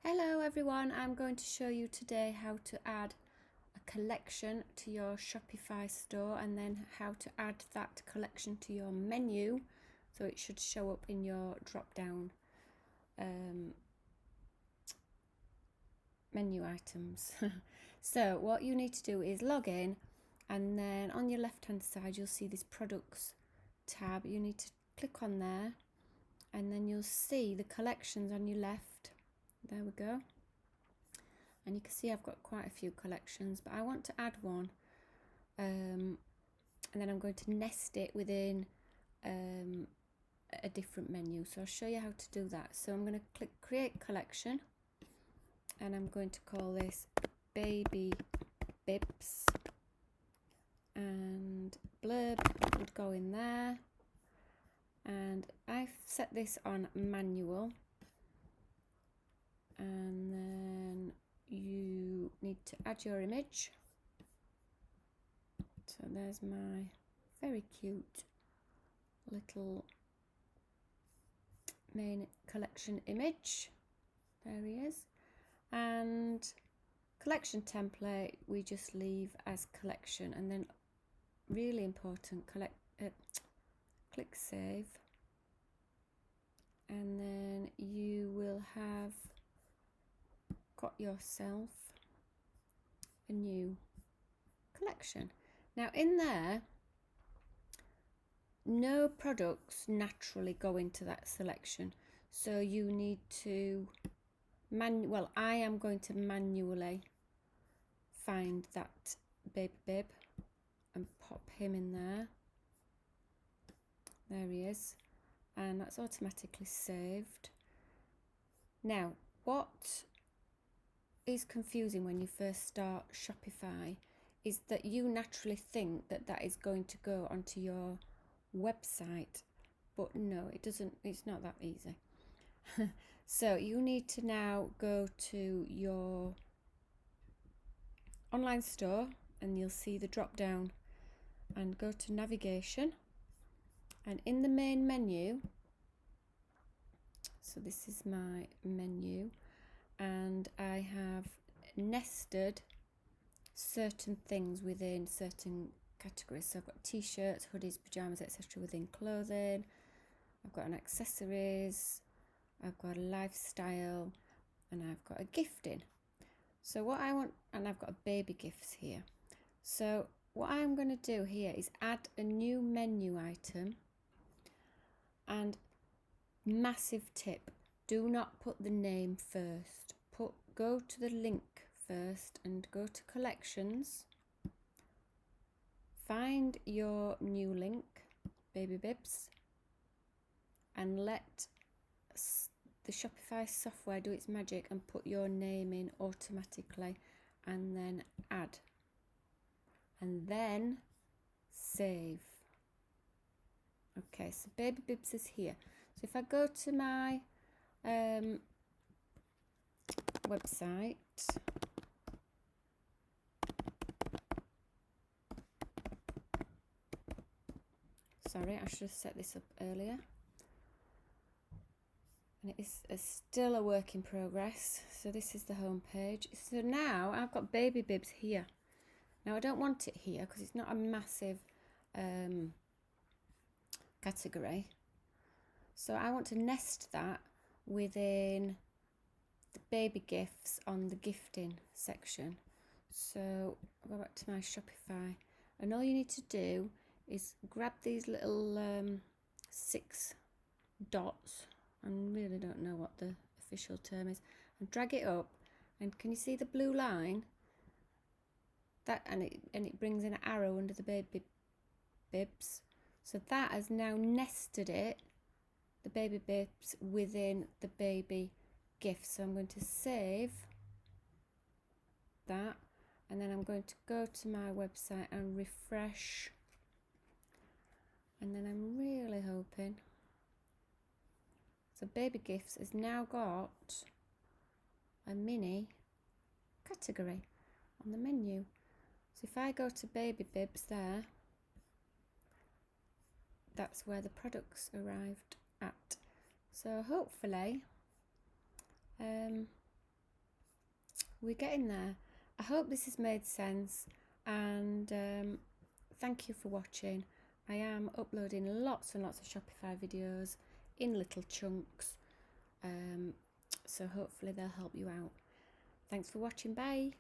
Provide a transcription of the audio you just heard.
Hello everyone, I'm going to show you today how to add a collection to your Shopify store and then how to add that collection to your menu so it should show up in your drop down menu items. So what you need to do is log in, and then on your left hand side you'll see this products tab. You need to click on there and then you'll see the collections on your left. There we go. And you can see I've got quite a few collections, but I want to add one, and then I'm going to nest it within a different menu. So I'll show you how to do that. So I'm going to click create collection, and I'm going to call this baby bibs, and blurb would go in there, and I've set this on manual, and then you need to add your image. So there's my very cute little main collection image. There he is. And collection template we just leave as collection, and then really important, click save, and then you will have got yourself a new collection. Now in there, no products naturally go into that selection, so you need to I am going to manually find that baby bib and pop him in there. There he is, and that's automatically saved. Now what is confusing when you first start Shopify is that you naturally think that that is going to go onto your website, but no, it doesn't. It's not that easy. So you need to now go to your online store, and you'll see the drop down, and go to navigation, and in the main menu, so this is my menu, and I have nested certain things within certain categories. So I've got t-shirts, hoodies, pajamas, etc. within clothing. I've got an accessories, I've got a lifestyle, and I've got a gifting. So what I want, and I've got a baby gifts here. So what I'm going to do here is add a new menu item, and massive tip, do not put the name first. Go to the link first and go to collections, find your new link, baby bibs, and let the Shopify software do its magic and put your name in automatically, and then add, and then save. Okay, so baby bibs is here. So if I go to my website, sorry, I should have set this up earlier, and it is still a work in progress. So this is the home page. So now I've got baby bibs here. Now I don't want it here because it's not a massive category, so I want to nest that within the baby gifts on the gifting section. So I'll go back to my Shopify, and all you need to do is grab these little 6 dots, I really don't know what the official term is, and drag it up, and can you see the blue line? That, and it brings in an arrow under the baby bibs. So that has now nested the baby bibs within the baby gift. So I'm going to save that, and then I'm going to go to my website and refresh, and then I'm really hoping, so baby gifts has now got a mini category on the menu. So if I go to baby bibs there, that's where the products arrived at. So hopefully we're getting there. I hope this has made sense, and thank you for watching. I am uploading lots and lots of Shopify videos in little chunks, so hopefully they'll help you out. Thanks for watching. Bye.